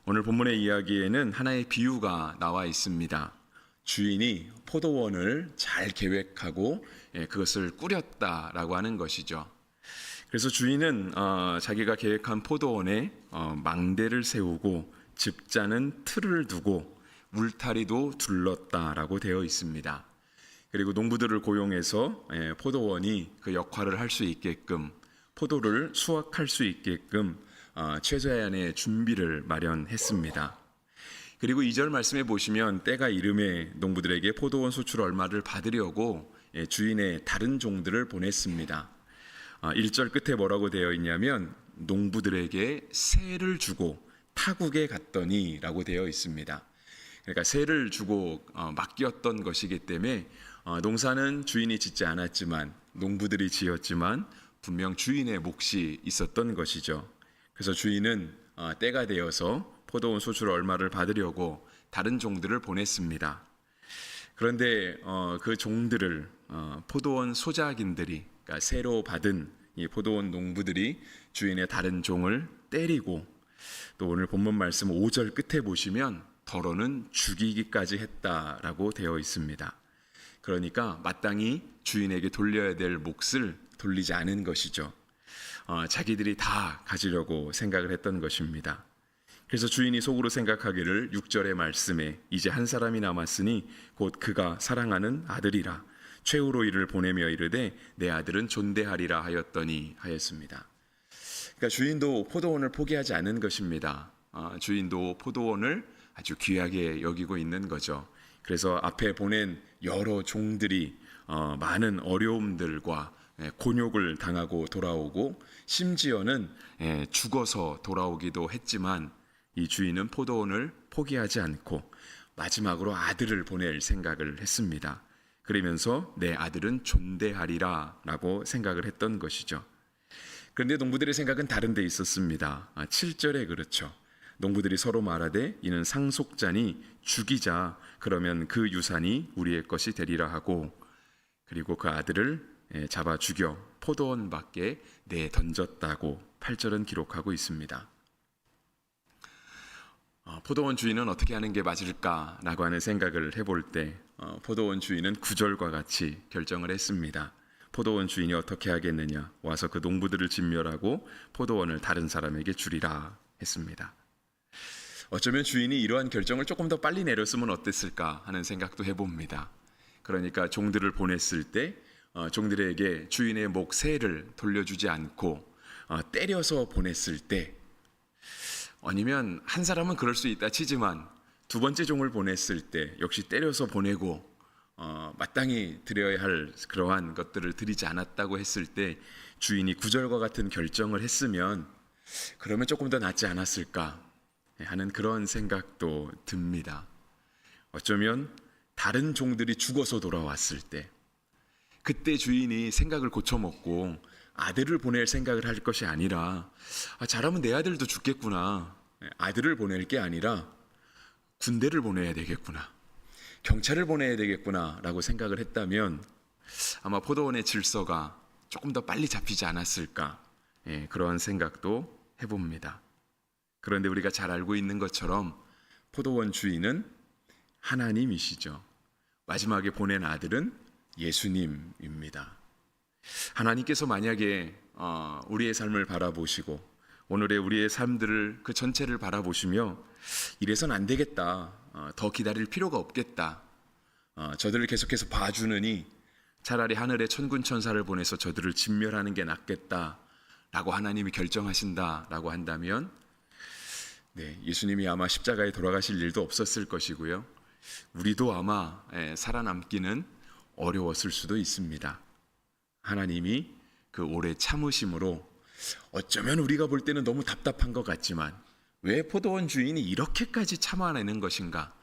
오늘 본문의 이야기에는 하나의 비유가 나와 있습니다. 주인이 포도원을 잘 계획하고 그것을 꾸렸다라고 하는 것이죠. 그래서 주인은 자기가 계획한 포도원에 망대를 세우고 즙자는 틀을 두고 울타리도 둘렀다라고 되어 있습니다. 그리고 농부들을 고용해서 포도원이 그 역할을 할 수 있게끔 포도를 수확할 수 있게끔 최소한의 준비를 마련했습니다. 그리고 2절 말씀에 보시면 때가 이름에 농부들에게 포도원 소출 얼마를 받으려고 주인의 다른 종들을 보냈습니다. 1절 끝에 뭐라고 되어 있냐면 농부들에게 세를 주고 타국에 갔더니 라고 되어 있습니다. 그러니까 세를 주고 맡겼던 것이기 때문에 농사는 주인이 짓지 않았지만 농부들이 지었지만 분명 주인의 몫이 있었던 것이죠. 그래서 주인은 때가 되어서 포도원 소출 얼마를 받으려고 다른 종들을 보냈습니다. 그런데 그 종들을 포도원 소작인들이, 그러니까 새로 받은 이 포도원 농부들이 주인의 다른 종을 때리고, 또 오늘 본문 말씀 5절 끝에 보시면 더러는 죽이기까지 했다라고 되어 있습니다. 그러니까 마땅히 주인에게 돌려야 될 몫을 돌리지 않은 것이죠. 자기들이 다 가지려고 생각을 했던 것입니다. 그래서 주인이 속으로 생각하기를 6절의 말씀에 이제 한 사람이 남았으니 곧 그가 사랑하는 아들이라 최후로 이를 보내며 이르되 내 아들은 존대하리라 하였더니 하였습니다. 그러니까 주인도 포도원을 포기하지 않은 것입니다. 주인도 포도원을 아주 귀하게 여기고 있는 거죠. 그래서 앞에 보낸 여러 종들이 많은 어려움들과 곤욕을 당하고 돌아오고 심지어는 죽어서 돌아오기도 했지만 이 주인은 포도원을 포기하지 않고 마지막으로 아들을 보낼 생각을 했습니다. 그러면서 내 아들은 존대하리라 라고 생각을 했던 것이죠. 그런데 농부들의 생각은 다른 데 있었습니다. 7절에 그렇죠. 농부들이 서로 말하되 이는 상속자니 죽이자 그러면 그 유산이 우리의 것이 되리라 하고, 그리고 그 아들을 잡아 죽여 포도원 밖에 내던졌다고 8절은 기록하고 있습니다. 포도원 주인은 어떻게 하는 게 맞을까라고 하는 생각을 해볼 때 포도원 주인은 9절과 같이 결정을 했습니다. 포도원 주인이 어떻게 하겠느냐, 와서 그 농부들을 진멸하고 포도원을 다른 사람에게 주리라 했습니다. 어쩌면 주인이 이러한 결정을 조금 더 빨리 내렸으면 어땠을까 하는 생각도 해봅니다. 그러니까 종들을 보냈을 때 종들에게 주인의 목 세를 돌려주지 않고 때려서 보냈을 때, 아니면 한 사람은 그럴 수 있다 치지만 두 번째 종을 보냈을 때 역시 때려서 보내고 마땅히 드려야 할 그러한 것들을 드리지 않았다고 했을 때 주인이 9절과 같은 결정을 했으면 그러면 조금 더 낫지 않았을까 하는 그런 생각도 듭니다. 어쩌면 다른 종들이 죽어서 돌아왔을 때 그때 주인이 생각을 고쳐먹고 아들을 보낼 생각을 할 것이 아니라 잘하면 내 아들도 죽겠구나, 아들을 보낼 게 아니라 군대를 보내야 되겠구나, 경찰을 보내야 되겠구나 라고 생각을 했다면 아마 포도원의 질서가 조금 더 빨리 잡히지 않았을까, 그러한 생각도 해봅니다. 그런데 우리가 잘 알고 있는 것처럼 포도원 주인은 하나님이시죠. 마지막에 보낸 아들은 예수님입니다. 하나님께서 만약에 우리의 삶을 바라보시고 오늘의 우리의 삶들을 그 전체를 바라보시며 이래선 안 되겠다, 더 기다릴 필요가 없겠다, 저들을 계속해서 봐주느니 차라리 하늘에 천군 천사를 보내서 저들을 진멸하는 게 낫겠다 라고 하나님이 결정하신다라고 한다면 예수님이 아마 십자가에 돌아가실 일도 없었을 것이고요, 우리도 아마 살아남기는 어려웠을 수도 있습니다. 하나님이 그 오래 참으심으로 어쩌면 우리가 볼 때는 너무 답답한 것 같지만 왜 포도원 주인이 이렇게까지 참아내는 것인가,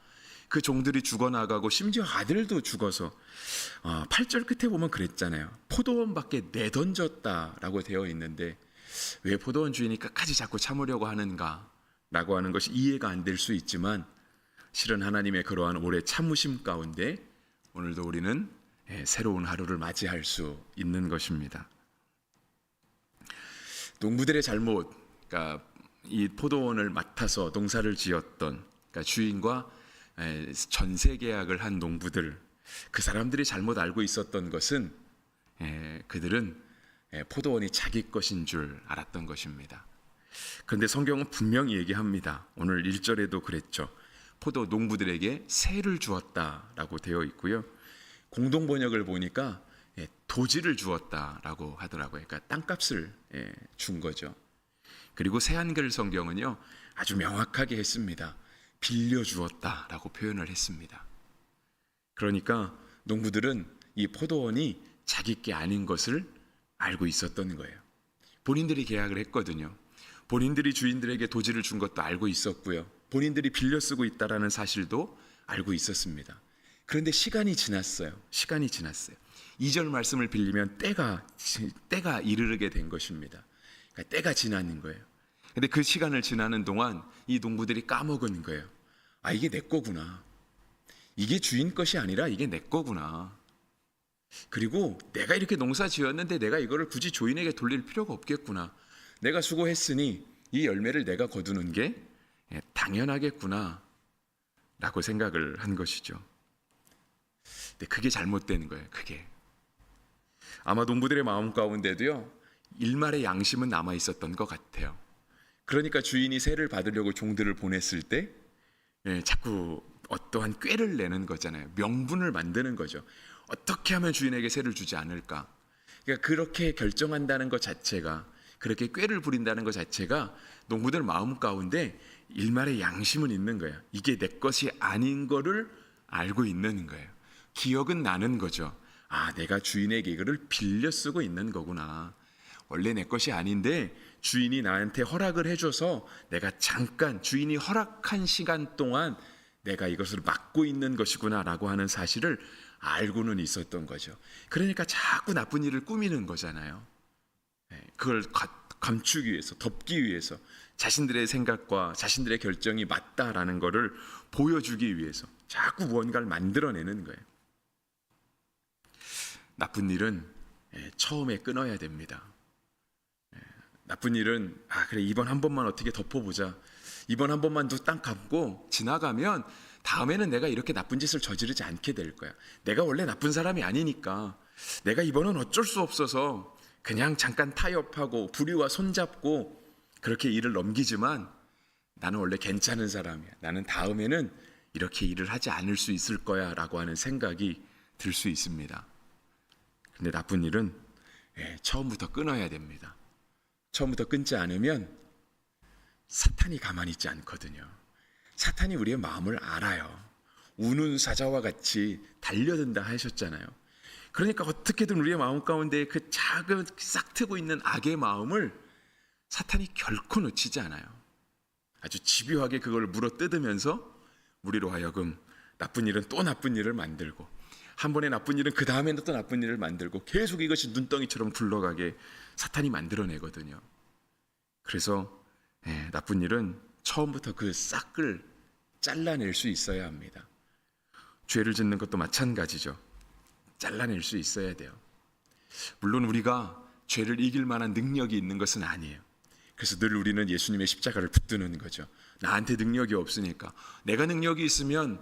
그 종들이 죽어나가고 심지어 아들도 죽어서 8절 끝에 보면 그랬잖아요. 포도원 밖에 내던졌다라고 되어 있는데 왜 포도원 주인이 끝까지 자꾸 참으려고 하는가 라고 하는 것이 이해가 안 될 수 있지만 실은 하나님의 그러한 오래 참으심 가운데 오늘도 우리는 새로운 하루를 맞이할 수 있는 것입니다. 농부들의 잘못, 그러니까 이 포도원을 맡아서 농사를 지었던, 그러니까 주인과 전세 계약을 한 농부들, 그 사람들이 잘못 알고 있었던 것은 그들은 포도원이 자기 것인 줄 알았던 것입니다. 그런데 성경은 분명히 얘기합니다. 오늘 1절에도 그랬죠. 포도 농부들에게 세를 주었다라고 되어 있고요. 공동 번역을 보니까 도지를 주었다라고 하더라고요. 그러니까 땅값을 준 거죠. 그리고 새한글 성경은요, 아주 명확하게 했습니다. 빌려 주었다라고 표현을 했습니다. 그러니까 농부들은 이 포도원이 자기 게 아닌 것을 알고 있었던 거예요. 본인들이 계약을 했거든요. 본인들이 주인들에게 도지를 준 것도 알고 있었고요. 본인들이 빌려 쓰고 있다라는 사실도 알고 있었습니다. 그런데 시간이 지났어요. 2절 말씀을 빌리면 때가 이르게 된 것입니다. 그러니까 때가 지나는 거예요. 근데 그 시간을 지나는 동안 이 농부들이 까먹은 거예요. 아, 이게 내 거구나. 이게 주인 것이 아니라 이게 내 거구나. 그리고 내가 이렇게 농사 지었는데 내가 이거를 굳이 주인에게 돌릴 필요가 없겠구나. 내가 수고했으니 이 열매를 내가 거두는 게 당연하겠구나 라고 생각을 한 것이죠. 근데 그게 잘못된 거예요. 그게 아마 농부들의 마음 가운데도요, 일말의 양심은 남아 있었던 것 같아요. 그러니까 주인이 세를 받으려고 종들을 보냈을 때 자꾸 어떠한 꾀를 내는 거잖아요. 명분을 만드는 거죠. 어떻게 하면 주인에게 세를 주지 않을까. 그러니까 그렇게 결정한다는 것 자체가, 그렇게 꾀를 부린다는 것 자체가 농부들 마음 가운데 일말의 양심은 있는 거예요. 이게 내 것이 아닌 거를 알고 있는 거예요. 기억은 나는 거죠. 아, 내가 주인에게 이거를 빌려 쓰고 있는 거구나. 원래 내 것이 아닌데 주인이 나한테 허락을 해줘서 내가 잠깐 주인이 허락한 시간 동안 내가 이것을 맡고 있는 것이구나 라고 하는 사실을 알고는 있었던 거죠. 그러니까 자꾸 나쁜 일을 꾸미는 거잖아요. 그걸 감추기 위해서, 덮기 위해서, 자신들의 생각과 자신들의 결정이 맞다라는 것을 보여주기 위해서 자꾸 무언가를 만들어내는 거예요. 나쁜 일은 처음에 끊어야 됩니다. 나쁜 일은 그래, 이번 한 번만 어떻게 덮어보자. 이번 한 번만 눈 딱 감고 지나가면 다음에는 내가 이렇게 나쁜 짓을 저지르지 않게 될 거야. 내가 원래 나쁜 사람이 아니니까 내가 이번은 어쩔 수 없어서 그냥 잠깐 타협하고 불의와 손잡고 그렇게 일을 넘기지만 나는 원래 괜찮은 사람이야. 나는 다음에는 이렇게 일을 하지 않을 수 있을 거야 라고 하는 생각이 들 수 있습니다. 근데 나쁜 일은 처음부터 끊어야 됩니다. 처음부터 끊지 않으면 사탄이 가만히 있지 않거든요. 사탄이 우리의 마음을 알아요. 우는 사자와 같이 달려든다 하셨잖아요. 그러니까 어떻게든 우리의 마음 가운데 그 작은 싹 트고 있는 악의 마음을 사탄이 결코 놓치지 않아요. 아주 집요하게 그걸 물어뜯으면서 우리로 하여금 나쁜 일은 또 나쁜 일을 만들고, 한 번의 나쁜 일은 그 다음에는 또 나쁜 일을 만들고, 계속 이것이 눈덩이처럼 굴러가게 사탄이 만들어내거든요. 그래서 나쁜 일은 처음부터 그 싹을 잘라낼 수 있어야 합니다. 죄를 짓는 것도 마찬가지죠. 잘라낼 수 있어야 돼요. 물론 우리가 죄를 이길 만한 능력이 있는 것은 아니에요. 그래서 늘 우리는 예수님의 십자가를 붙드는 거죠. 나한테 능력이 없으니까. 내가 능력이 있으면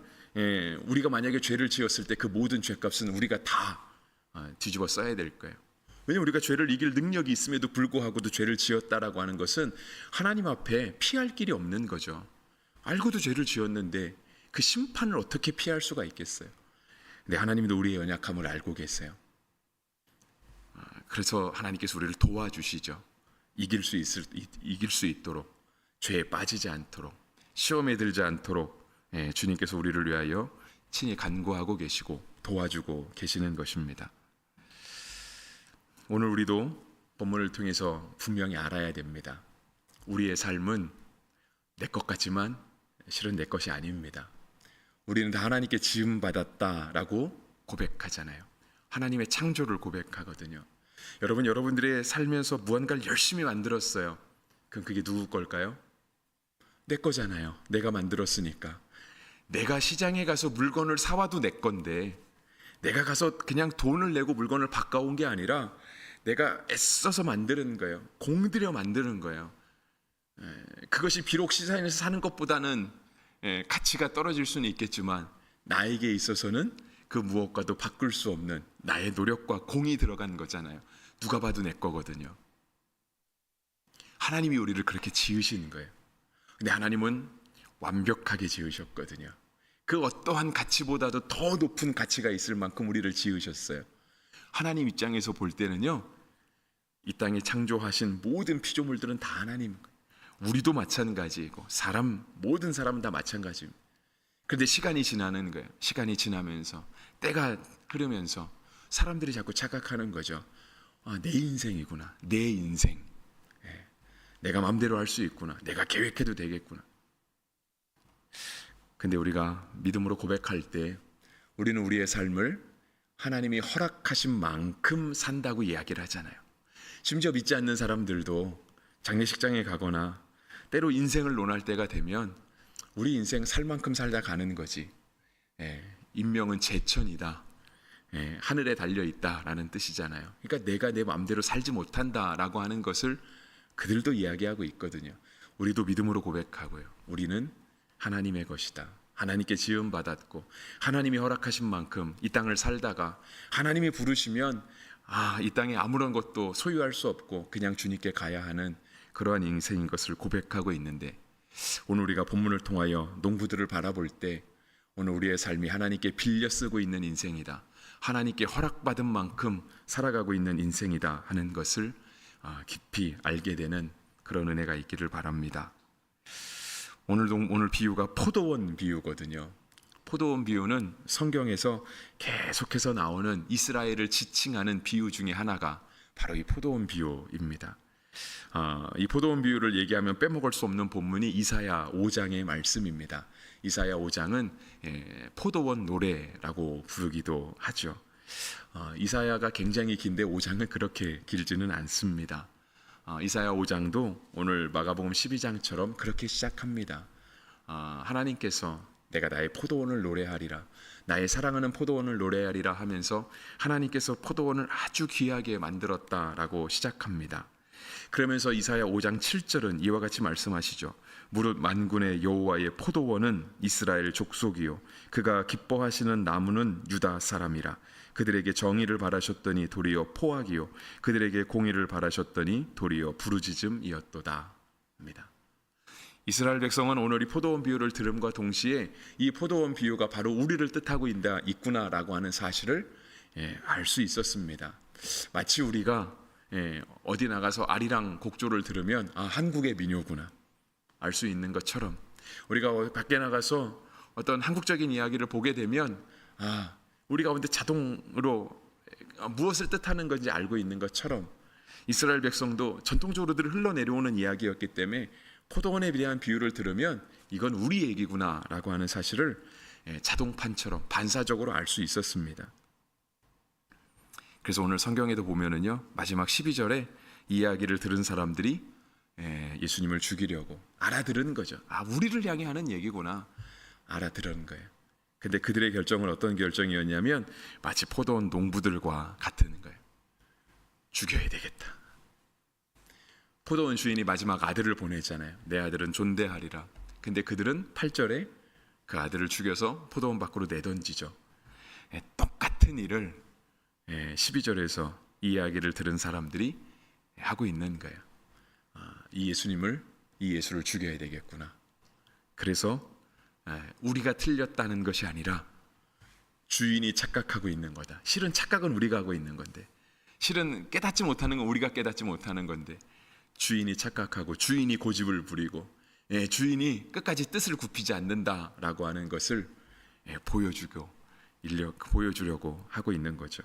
우리가 만약에 죄를 지었을 때 그 모든 죄값은 우리가 다 뒤집어 써야 될 거예요. 왜냐하면 우리가 죄를 이길 능력이 있음에도 불구하고도 죄를 지었다라고 하는 것은 하나님 앞에 피할 길이 없는 거죠. 알고도 죄를 지었는데 그 심판을 어떻게 피할 수가 있겠어요? 근데 하나님도 우리의 연약함을 알고 계세요. 그래서 하나님께서 우리를 도와주시죠. 이길 수 있도록, 죄에 빠지지 않도록, 시험에 들지 않도록 주님께서 우리를 위하여 친히 간구하고 계시고 도와주고 계시는 것입니다. 오늘 우리도 본문을 통해서 분명히 알아야 됩니다. 우리의 삶은 내 것 같지만 실은 내 것이 아닙니다. 우리는 다 하나님께 지음받았다라고 고백하잖아요. 하나님의 창조를 고백하거든요. 여러분들의 살면서 무언가를 열심히 만들었어요. 그럼 그게 누구 걸까요? 내 거잖아요. 내가 만들었으니까. 내가 시장에 가서 물건을 사와도 내 건데, 내가 가서 그냥 돈을 내고 물건을 바꿔온 게 아니라 내가 애써서 만드는 거예요. 공들여 만드는 거예요. 그것이 비록 시장에서 사는 것보다는 가치가 떨어질 수는 있겠지만 나에게 있어서는 그 무엇과도 바꿀 수 없는 나의 노력과 공이 들어간 거잖아요. 누가 봐도 내 거거든요. 하나님이 우리를 그렇게 지으신 거예요. 근데 하나님은 완벽하게 지으셨거든요. 그 어떠한 가치보다도 더 높은 가치가 있을 만큼 우리를 지으셨어요. 하나님 입장에서 볼 때는요, 이 땅에 창조하신 모든 피조물들은 다 하나님, 우리도 마찬가지이고 모든 사람은 다 마찬가지입니다. 그런데 시간이 지나는 거예요. 시간이 지나면서 때가 흐르면서 사람들이 자꾸 착각하는 거죠. 내 인생이구나. 내 인생. 내가 마음대로 할 수 있구나. 내가 계획해도 되겠구나. 근데 우리가 믿음으로 고백할 때 우리는 우리의 삶을 하나님이 허락하신 만큼 산다고 이야기를 하잖아요. 심지어 믿지 않는 사람들도 장례식장에 가거나 때로 인생을 논할 때가 되면 우리 인생 살 만큼 살다 가는 거지. 인명은 제천이다. 하늘에 달려있다라는 뜻이잖아요. 그러니까 내가 내 마음대로 살지 못한다라고 하는 것을 그들도 이야기하고 있거든요. 우리도 믿음으로 고백하고요. 우리는 하나님의 것이다. 하나님께 지음받았고 하나님이 허락하신 만큼 이 땅을 살다가 하나님이 부르시면 이 땅에 아무런 것도 소유할 수 없고 그냥 주님께 가야 하는 그러한 인생인 것을 고백하고 있는데, 오늘 우리가 본문을 통하여 농부들을 바라볼 때 오늘 우리의 삶이 하나님께 빌려 쓰고 있는 인생이다. 하나님께 허락받은 만큼 살아가고 있는 인생이다 하는 것을 깊이 알게 되는 그런 은혜가 있기를 바랍니다. 오늘 비유가 포도원 비유거든요. 포도원 비유는 성경에서 계속해서 나오는 이스라엘을 지칭하는 비유 중에 하나가 바로 이 포도원 비유입니다. 이 포도원 비유를 얘기하면 빼먹을 수 없는 본문이 이사야 5장의 말씀입니다. 이사야 5장은 포도원 노래라고 부르기도 하죠. 이사야가 굉장히 긴데 5장은 그렇게 길지는 않습니다. 이사야 5장도 오늘 마가복음 12장처럼 그렇게 시작합니다. 하나님께서 내가 나의 포도원을 노래하리라, 나의 사랑하는 포도원을 노래하리라 하면서 하나님께서 포도원을 아주 귀하게 만들었다라고 시작합니다. 그러면서 이사야 5장 7절은 이와 같이 말씀하시죠. 무릇 만군의 여호와의 포도원은 이스라엘 족속이요 그가 기뻐하시는 나무는 유다 사람이라. 그들에게 정의를 바라셨더니 도리어 포악이요 그들에게 공의를 바라셨더니 도리어 부르짖음이었도다 합니다. 이스라엘 백성은 오늘 이 포도원 비유를 들음과 동시에 이 포도원 비유가 바로 우리를 뜻하고 있구나라고 하는 사실을 알 수 있었습니다. 마치 우리가 어디 나가서 아리랑 곡조를 들으면 한국의 민요구나 알 수 있는 것처럼, 우리가 밖에 나가서 어떤 한국적인 이야기를 보게 되면 우리 가운데 자동으로 무엇을 뜻하는 건지 알고 있는 것처럼 이스라엘 백성도 전통적으로들 흘러내려오는 이야기였기 때문에 포도원에 대한 비유를 들으면 이건 우리 얘기구나 라고 하는 사실을 자동판처럼 반사적으로 알 수 있었습니다. 그래서 오늘 성경에도 보면은요, 마지막 12절에 이 이야기를 들은 사람들이 예수님을 죽이려고 알아들은 거죠. 우리를 향해 하는 얘기구나 알아들은 거예요. 근데 그들의 결정은 어떤 결정이었냐면 마치 포도원 농부들과 같은 거예요. 죽여야 되겠다. 포도원 주인이 마지막 아들을 보내잖아요. 내 아들은 존대하리라. 근데 그들은 8절에 그 아들을 죽여서 포도원 밖으로 내던지죠. 똑같은 일을 12절에서 이 이야기를 들은 사람들이 하고 있는 거예요. 이 예수를 죽여야 되겠구나. 그래서 우리가 틀렸다는 것이 아니라 주인이 착각하고 있는 거다. 실은 착각은 우리가 하고 있는 건데, 실은 깨닫지 못하는 건 우리가 깨닫지 못하는 건데, 주인이 착각하고 주인이 고집을 부리고 주인이 끝까지 뜻을 굽히지 않는다라고 하는 것을 보여주려고 하고 있는 거죠.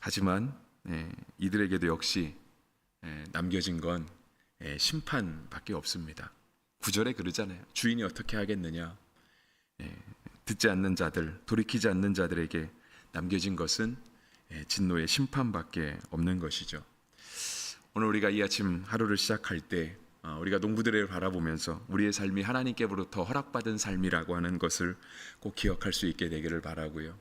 하지만 이들에게도 역시 남겨진 건 심판밖에 없습니다. 9절에 그러잖아요. 주인이 어떻게 하겠느냐. 듣지 않는 자들, 돌이키지 않는 자들에게 남겨진 것은 진노의 심판밖에 없는 것이죠. 오늘 우리가 이 아침 하루를 시작할 때 우리가 농부들을 바라보면서 우리의 삶이 하나님께로부터 허락받은 삶이라고 하는 것을 꼭 기억할 수 있게 되기를 바라고요.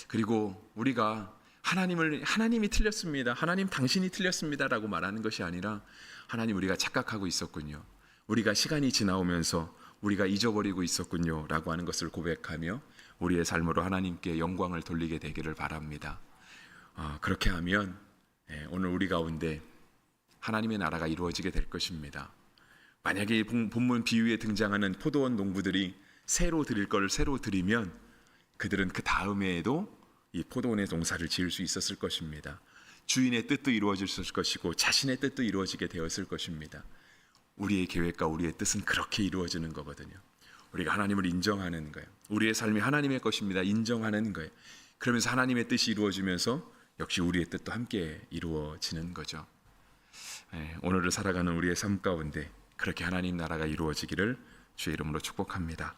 그리고 우리가 하나님이 틀렸습니다, 하나님 당신이 틀렸습니다라고 말하는 것이 아니라 하나님 우리가 착각하고 있었군요. 우리가 시간이 지나오면서 우리가 잊어버리고 있었군요라고 하는 것을 고백하며 우리의 삶으로 하나님께 영광을 돌리게 되기를 바랍니다. 그렇게 하면 오늘 우리 가운데 하나님의 나라가 이루어지게 될 것입니다. 만약에 이 본문 비유에 등장하는 포도원 농부들이 새로 드릴 걸 새로 드리면 그들은 그 다음에도 이 포도원의 농사를 지을 수 있었을 것입니다. 주인의 뜻도 이루어졌을 것이고 자신의 뜻도 이루어지게 되었을 것입니다. 우리의 계획과 우리의 뜻은 그렇게 이루어지는 거거든요. 우리가 하나님을 인정하는 거예요. 우리의 삶이 하나님의 것입니다. 인정하는 거예요. 그러면서 하나님의 뜻이 이루어지면서 역시 우리의 뜻도 함께 이루어지는 거죠. 오늘을 살아가는 우리의 삶 가운데 그렇게 하나님 나라가 이루어지기를 주의 이름으로 축복합니다.